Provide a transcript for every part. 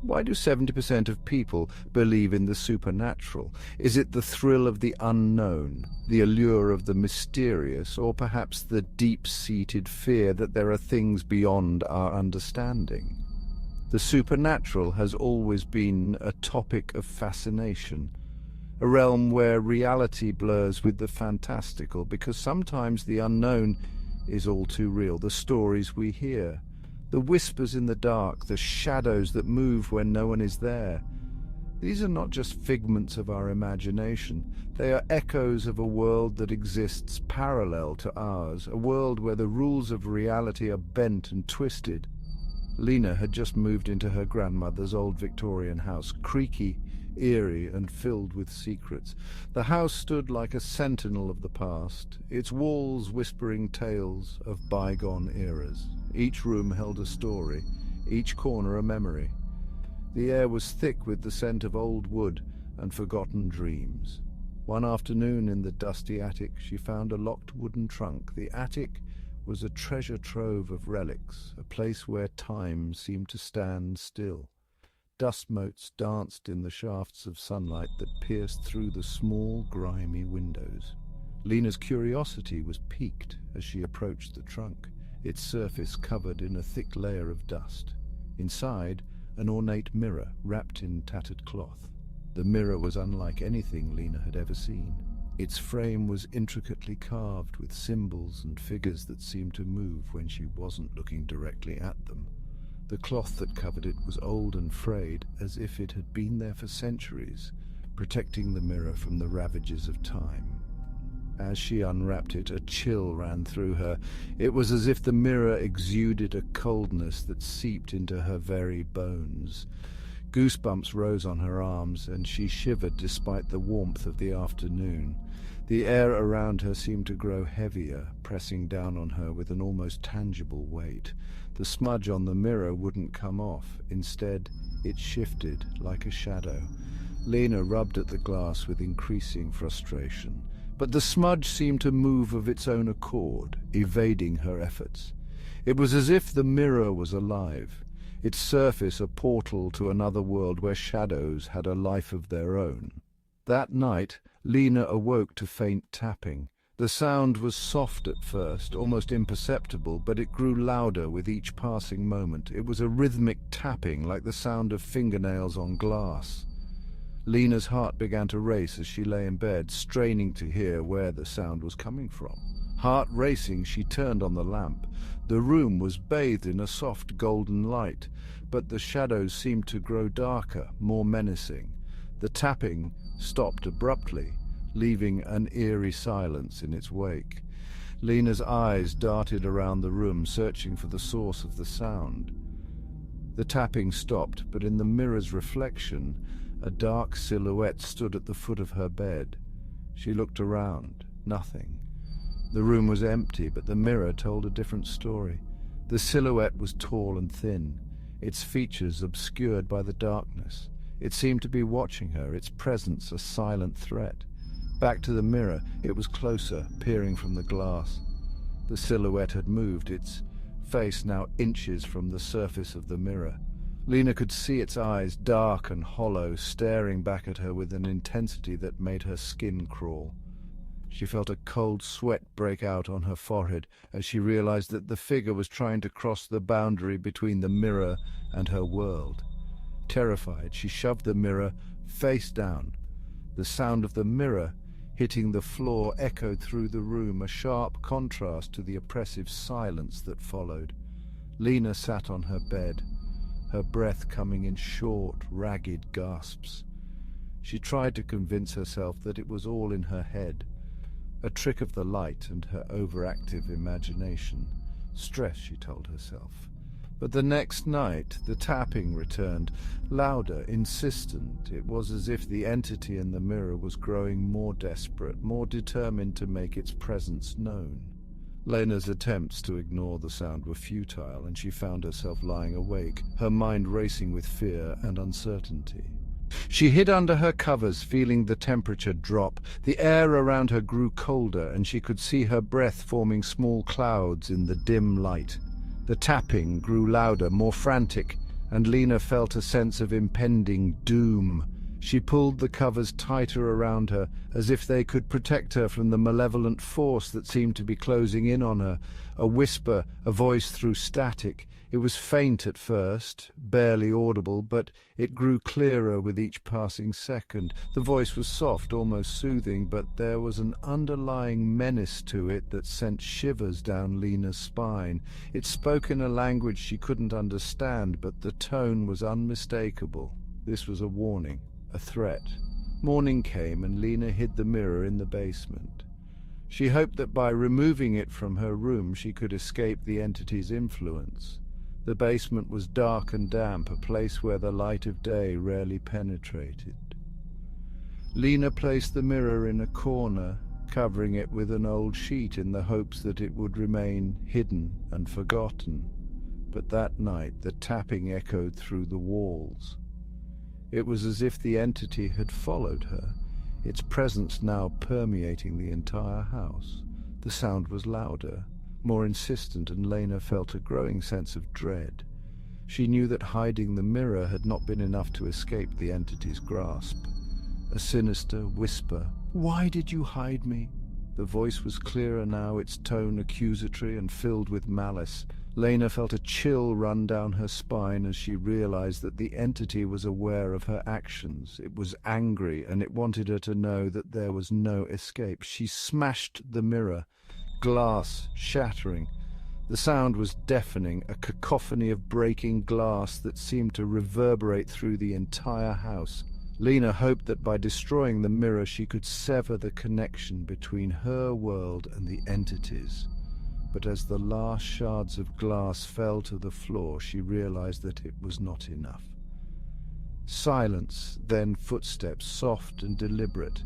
Why do 70% of people believe in the supernatural? Is it the thrill of the unknown, the allure of the mysterious, or perhaps the deep-seated fear that there are things beyond our understanding? The supernatural has always been a topic of fascination, a realm where reality blurs with the fantastical, because sometimes the unknown is all too real. The stories we hear, the whispers in the dark, the shadows that move when no one is there. These are not just figments of our imagination. They are echoes of a world that exists parallel to ours, a world where the rules of reality are bent and twisted. Lena had just moved into her grandmother's old Victorian house, creaky, eerie and filled with secrets. The house stood like a sentinel of the past, its walls whispering tales of bygone eras. Each room held a story, each corner a memory. The air was thick with the scent of old wood and forgotten dreams. One afternoon in the dusty attic, she found a locked wooden trunk. The attic was a treasure trove of relics, a place where time seemed to stand still. Dust motes danced in the shafts of sunlight that pierced through the small, grimy windows. Lena's curiosity was piqued as she approached the trunk, its surface covered in a thick layer of dust. Inside, an ornate mirror wrapped in tattered cloth. The mirror was unlike anything Lena had ever seen. Its frame was intricately carved with symbols and figures that seemed to move when she wasn't looking directly at them. The cloth that covered it was old and frayed, as if it had been there for centuries, protecting the mirror from the ravages of time. As she unwrapped it, a chill ran through her. It was as if the mirror exuded a coldness that seeped into her very bones. Goosebumps rose on her arms, and she shivered despite the warmth of the afternoon. The air around her seemed to grow heavier, pressing down on her with an almost tangible weight. The smudge on the mirror wouldn't come off. Instead, it shifted like a shadow. Lena rubbed at the glass with increasing frustration. But the smudge seemed to move of its own accord, evading her efforts. It was as if the mirror was alive, its surface a portal to another world where shadows had a life of their own. That night, Lena awoke to faint tapping. The sound was soft at first, almost imperceptible, but it grew louder with each passing moment. It was a rhythmic tapping, like the sound of fingernails on glass. Lena's heart began to race as she lay in bed, straining to hear where the sound was coming from. Heart racing, she turned on the lamp. The room was bathed in a soft golden light, but the shadows seemed to grow darker, more menacing. The tapping stopped abruptly, leaving an eerie silence in its wake. Lena's eyes darted around the room, searching for the source of the sound. The tapping stopped, but in the mirror's reflection, a dark silhouette stood at the foot of her bed. She looked around. Nothing. The room was empty, but the mirror told a different story. The silhouette was tall and thin, its features obscured by the darkness. It seemed to be watching her, its presence a silent threat. Back to the mirror, it was closer, peering from the glass. The silhouette had moved, its face now inches from the surface of the mirror. Lena could see its eyes, dark and hollow, staring back at her with an intensity that made her skin crawl. She felt a cold sweat break out on her forehead as she realized that the figure was trying to cross the boundary between the mirror and her world. Terrified, she shoved the mirror face down. The sound of the mirror hitting the floor echoed through the room, a sharp contrast to the oppressive silence that followed. Lena sat on her bed, her breath coming in short, ragged gasps. She tried to convince herself that it was all in her head, a trick of the light and her overactive imagination. Stress, she told herself. But the next night, the tapping returned, louder, insistent. It was as if the entity in the mirror was growing more desperate, more determined to make its presence known. Lena's attempts to ignore the sound were futile, and she found herself lying awake, her mind racing with fear and uncertainty. She hid under her covers, feeling the temperature drop. The air around her grew colder, and she could see her breath forming small clouds in the dim light. The tapping grew louder, more frantic, and Lena felt a sense of impending doom. She pulled the covers tighter around her, as if they could protect her from the malevolent force that seemed to be closing in on her. A whisper, a voice through static. It was faint at first, barely audible, but it grew clearer with each passing second. The voice was soft, almost soothing, but there was an underlying menace to it that sent shivers down Lena's spine. It spoke in a language she couldn't understand, but the tone was unmistakable. This was a warning. A threat. Morning came and Lena hid the mirror in the basement. She hoped that by removing it from her room she could escape the entity's influence. The basement was dark and damp, a place where the light of day rarely penetrated. Lena placed the mirror in a corner, covering it with an old sheet in the hopes that it would remain hidden and forgotten. But that night the tapping echoed through the walls. It was as if the entity had followed her, its presence now permeating the entire house. The sound was louder, more insistent, and Lena felt a growing sense of dread. She knew that hiding the mirror had not been enough to escape the entity's grasp. A sinister whisper, "Why did you hide me?" The voice was clearer now, its tone accusatory and filled with malice. Lena felt a chill run down her spine as she realized that the entity was aware of her actions. It was angry, and it wanted her to know that there was no escape. She smashed the mirror, glass shattering. The sound was deafening, a cacophony of breaking glass that seemed to reverberate through the entire house. Lena hoped that by destroying the mirror she could sever the connection between her world and the entity's. But as the last shards of glass fell to the floor, she realized that it was not enough. Silence, then footsteps, soft and deliberate.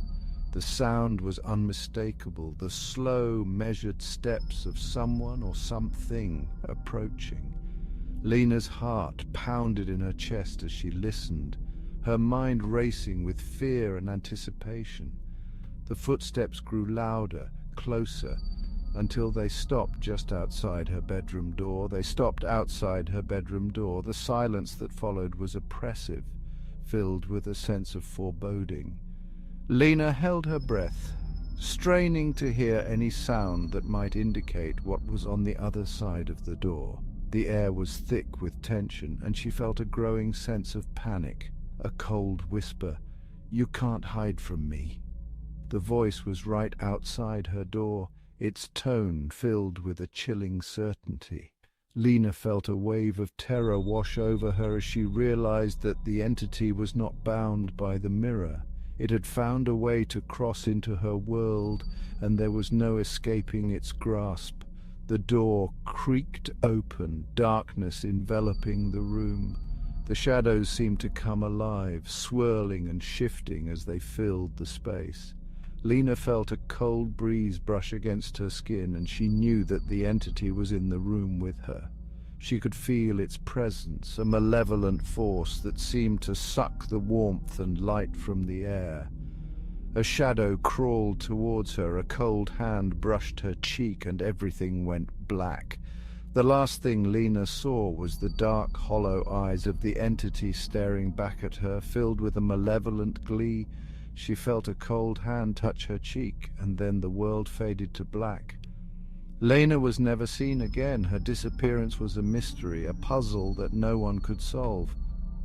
The sound was unmistakable, the slow, measured steps of someone or something approaching. Lena's heart pounded in her chest as she listened, her mind racing with fear and anticipation. The footsteps grew louder, closer, until they stopped just outside her bedroom door. They stopped outside her bedroom door. The silence that followed was oppressive, filled with a sense of foreboding. Lena held her breath, straining to hear any sound that might indicate what was on the other side of the door. The air was thick with tension, and she felt a growing sense of panic. A cold whisper, "You can't hide from me." The voice was right outside her door, its tone filled with a chilling certainty. Lena felt a wave of terror wash over her as she realized that the entity was not bound by the mirror. It had found a way to cross into her world, and there was no escaping its grasp. The door creaked open, darkness enveloping the room. The shadows seemed to come alive, swirling and shifting as they filled the space. Lena felt a cold breeze brush against her skin, and she knew that the entity was in the room with her. She could feel its presence, a malevolent force that seemed to suck the warmth and light from the air. A shadow crawled towards her, a cold hand brushed her cheek, and everything went black. The last thing Lena saw was the dark, hollow eyes of the entity staring back at her, filled with a malevolent glee. She felt a cold hand touch her cheek, and then the world faded to black. Lena was never seen again. Her disappearance was a mystery, a puzzle that no one could solve.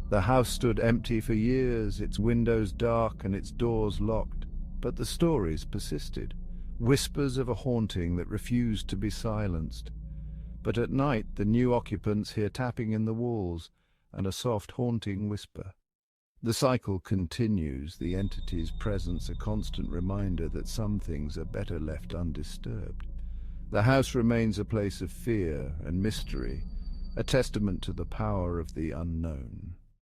The house stood empty for years, its windows dark and its doors locked. But the stories persisted, whispers of a haunting that refused to be silenced. But at night the new occupants hear tapping in the walls and a soft haunting whisper. The cycle continues, the entity's presence a constant reminder that some things are better left undisturbed. The house remains a place of fear and mystery, a testament to the power of the unknown.